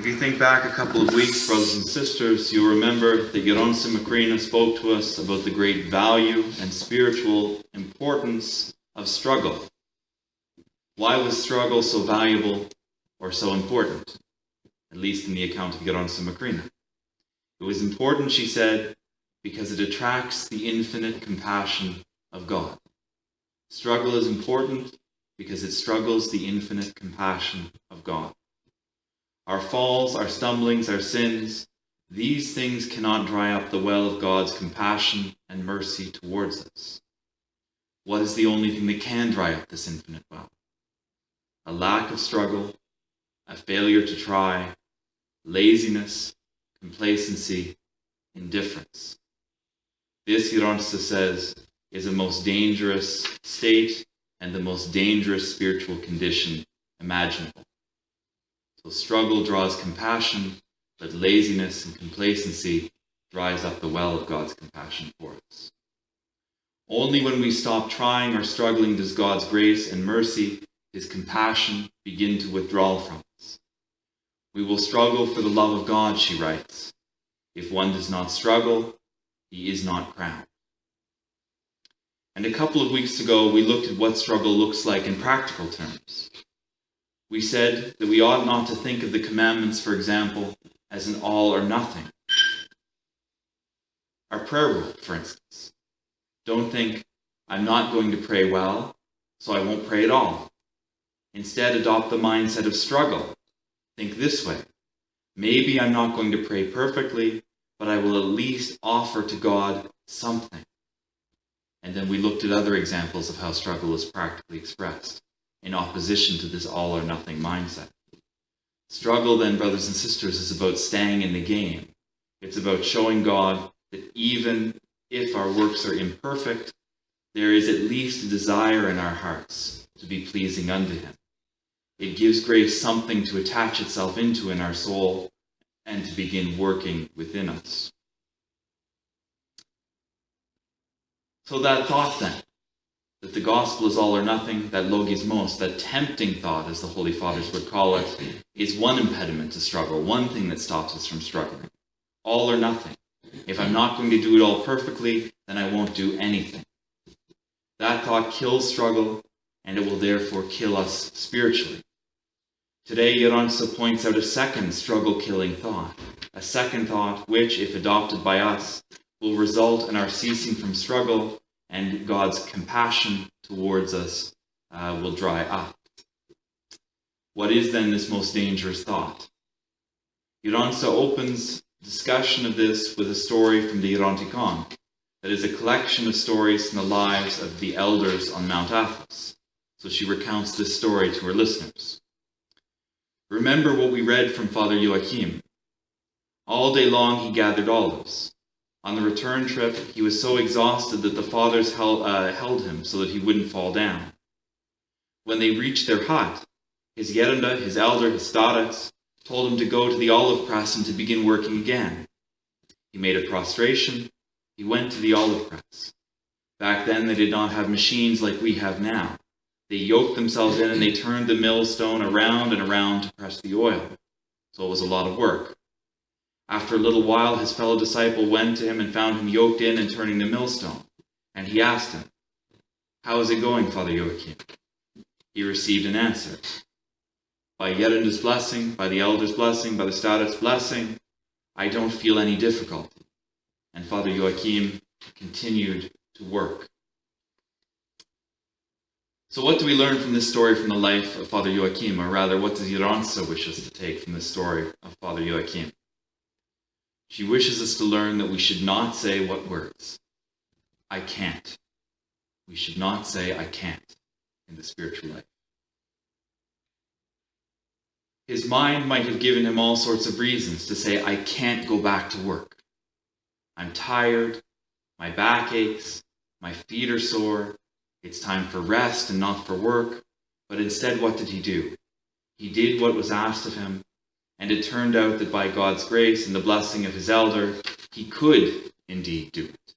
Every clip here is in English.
If you think back a couple of weeks, brothers and sisters, you'll remember that Gerontissa Makrina spoke to us about the great value and spiritual importance of struggle. Why was struggle so valuable or so important? At least in the account of Gerontissa Makrina. It was important, she said, because it attracts the infinite compassion of God. Struggle is important because it struggles the infinite compassion of God. Our falls, our stumblings, our sins, these things cannot dry up the well of God's compassion and mercy towards us. What is the only thing that can dry up this infinite well? A lack of struggle, a failure to try, laziness, complacency, indifference. This, Gerontissa says, is the most dangerous state and the most dangerous spiritual condition imaginable. So struggle draws compassion, but laziness and complacency dries up the well of God's compassion for us. Only when we stop trying or struggling does God's grace and mercy, His compassion, begin to withdraw from us. We will struggle for the love of God, she writes. If one does not struggle, he is not crowned. And a couple of weeks ago, we looked at what struggle looks like in practical terms. We said that we ought not to think of the commandments, for example, as an all or nothing. Our prayer rule, for instance. Don't think, I'm not going to pray well, so I won't pray at all. Instead, adopt the mindset of struggle. Think this way. Maybe I'm not going to pray perfectly, but I will at least offer to God something. And then we looked at other examples of how struggle is practically expressed in opposition to this all or nothing mindset. Struggle then, brothers and sisters, is about staying in the game. It's about showing God that even if our works are imperfect, there is at least a desire in our hearts to be pleasing unto Him. It gives grace something to attach itself into in our soul and to begin working within us. So that thought then, that the gospel is all or nothing, that logismos, that tempting thought, as the Holy Fathers would call it, is one impediment to struggle, one thing that stops us from struggling. All or nothing. If I'm not going to do it all perfectly, then I won't do anything. That thought kills struggle, and it will therefore kill us spiritually. Today, Gerontissa points out a second struggle-killing thought, a second thought which, if adopted by us, will result in our ceasing from struggle, and God's compassion towards us will dry up. What is then this most dangerous thought? Gerontissa opens discussion of this with a story from the Gerontikon, that is a collection of stories from the lives of the elders on Mount Athos. So she recounts this story to her listeners. Remember what we read from Father Joachim. All day long he gathered olives. On the return trip, he was so exhausted that the fathers held him so that he wouldn't fall down. When they reached their hut, his gerunda, his elder, his starets, told him to go to the olive press and to begin working again. He made a prostration. He went to the olive press. Back then, they did not have machines like we have now. They yoked themselves in and they turned the millstone around and around to press the oil. So it was a lot of work. After a little while, his fellow disciple went to him and found him yoked in and turning the millstone. And he asked him, "How is it going, Father Joachim?" He received an answer. By Gerunda's blessing, by the elder's blessing, by the starets' blessing, I don't feel any difficulty. And Father Joachim continued to work. So what do we learn from this story from the life of Father Joachim? Or rather, what does Gerontissa wish us to take from this story of Father Joachim? She wishes us to learn that we should not say what words? I can't. We should not say I can't in the spiritual life. His mind might have given him all sorts of reasons to say, I can't go back to work. I'm tired, my back aches, my feet are sore, it's time for rest and not for work. But instead, what did he do? He did what was asked of him, and it turned out that by God's grace and the blessing of his elder, he could indeed do it.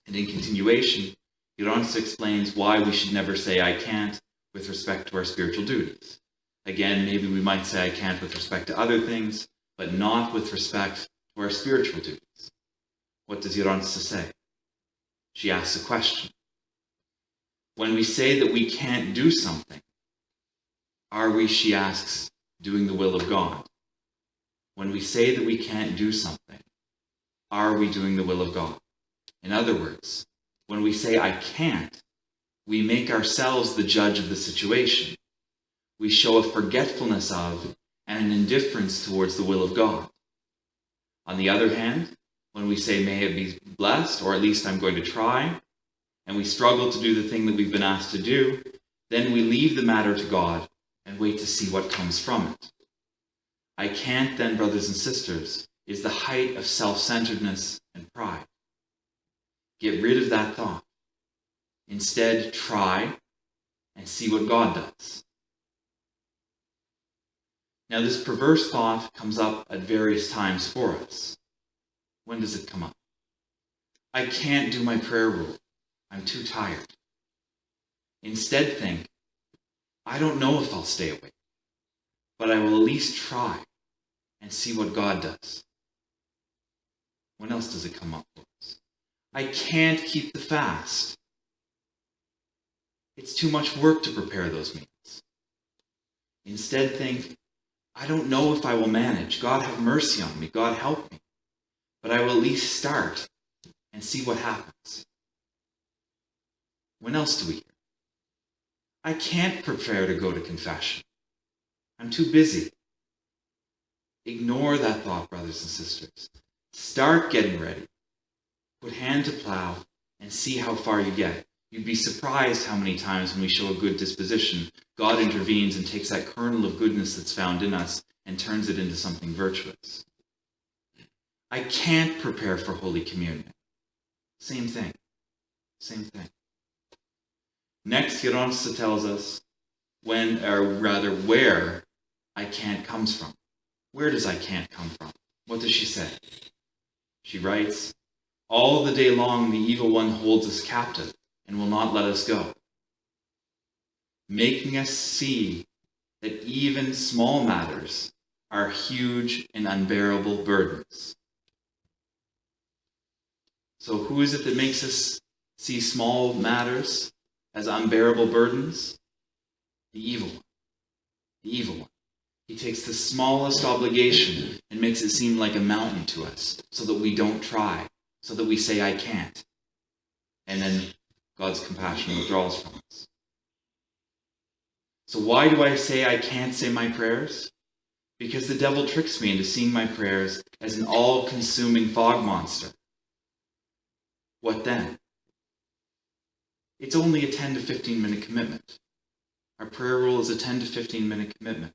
And in continuation, Gerontissa explains why we should never say I can't with respect to our spiritual duties. Again, maybe we might say I can't with respect to other things, but not with respect to our spiritual duties. What does Gerontissa say? She asks a question. When we say that we can't do something, are we, she asks, doing the will of God? When we say that we can't do something, are we doing the will of God? In other words, when we say I can't, we make ourselves the judge of the situation. We show a forgetfulness of and an indifference towards the will of God. On the other hand, when we say may it be blessed, or at least I'm going to try, and we struggle to do the thing that we've been asked to do, then we leave the matter to God and wait to see what comes from it. I can't then, brothers and sisters, is the height of self-centeredness and pride. Get rid of that thought. Instead, try and see what God does. Now, this perverse thought comes up at various times for us. When does it come up? I can't do my prayer rule. I'm too tired. Instead, think, I don't know if I'll stay awake, but I will at least try and see what God does. When else does it come up for us? I can't keep the fast. It's too much work to prepare those meals. Instead, think, I don't know if I will manage. God have mercy on me. God help me. But I will at least start and see what happens. When else do we hear? I can't prepare to go to confession. I'm too busy. Ignore that thought, brothers and sisters. Start getting ready. Put hand to plow and see how far you get. You'd be surprised how many times when we show a good disposition, God intervenes and takes that kernel of goodness that's found in us and turns it into something virtuous. I can't prepare for Holy Communion. Same thing. Same thing. Next, Gerontissa tells us where I can't comes from. Where does I can't come from? What does she say? She writes, all the day long the evil one holds us captive and will not let us go, making us see that even small matters are huge and unbearable burdens. So who is it that makes us see small matters as unbearable burdens? The evil one. The evil one. He takes the smallest obligation and makes it seem like a mountain to us so that we don't try, so that we say, I can't. And then God's compassion withdraws from us. So why do I say I can't say my prayers? Because the devil tricks me into seeing my prayers as an all-consuming fog monster. What then? It's only a 10 to 15 minute commitment. Our prayer rule is a 10 to 15 minute commitment.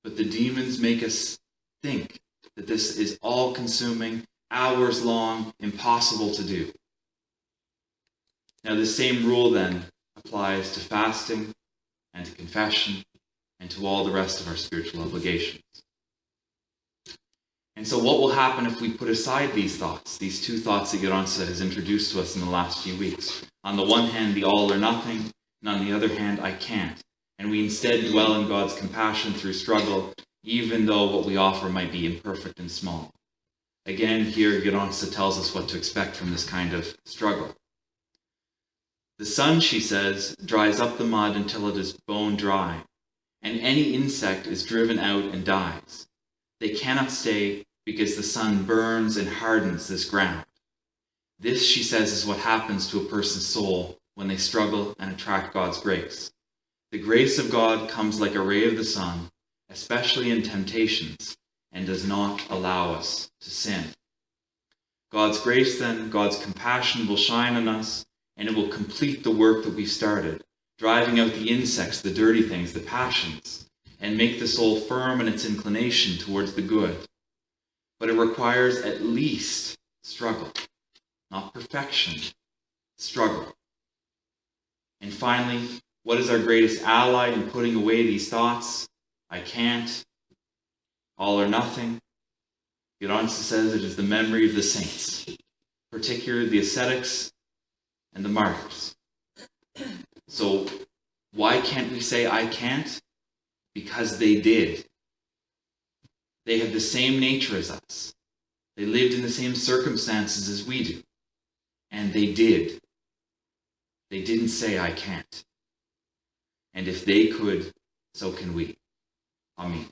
But the demons make us think that this is all-consuming, hours-long, impossible to do. Now, the same rule then applies to fasting and to confession and to all the rest of our spiritual obligations. And so what will happen if we put aside these thoughts, these two thoughts that Gerontissa has introduced to us in the last few weeks? On the one hand, the all or nothing, and on the other hand, I can't. And we instead dwell in God's compassion through struggle, even though what we offer might be imperfect and small. Again, here Gerontissa tells us what to expect from this kind of struggle. The sun, she says, dries up the mud until it is bone dry, and any insect is driven out and dies. They cannot stay because the sun burns and hardens this ground. This, she says, is what happens to a person's soul when they struggle and attract God's grace. The grace of God comes like a ray of the sun, especially in temptations, and does not allow us to sin. God's grace then, God's compassion will shine on us, and it will complete the work that we've started, driving out the insects, the dirty things, the passions, and make the soul firm in its inclination towards the good. But it requires at least struggle, not perfection, struggle. And finally, what is our greatest ally in putting away these thoughts? I can't, all or nothing. Gerontissa says it is the memory of the saints, particularly the ascetics and the martyrs. So why can't we say I can't? because they did. They have the same nature as us. They lived in the same circumstances as we do. And they did. They didn't say, I can't. And if they could, so can we. Amen.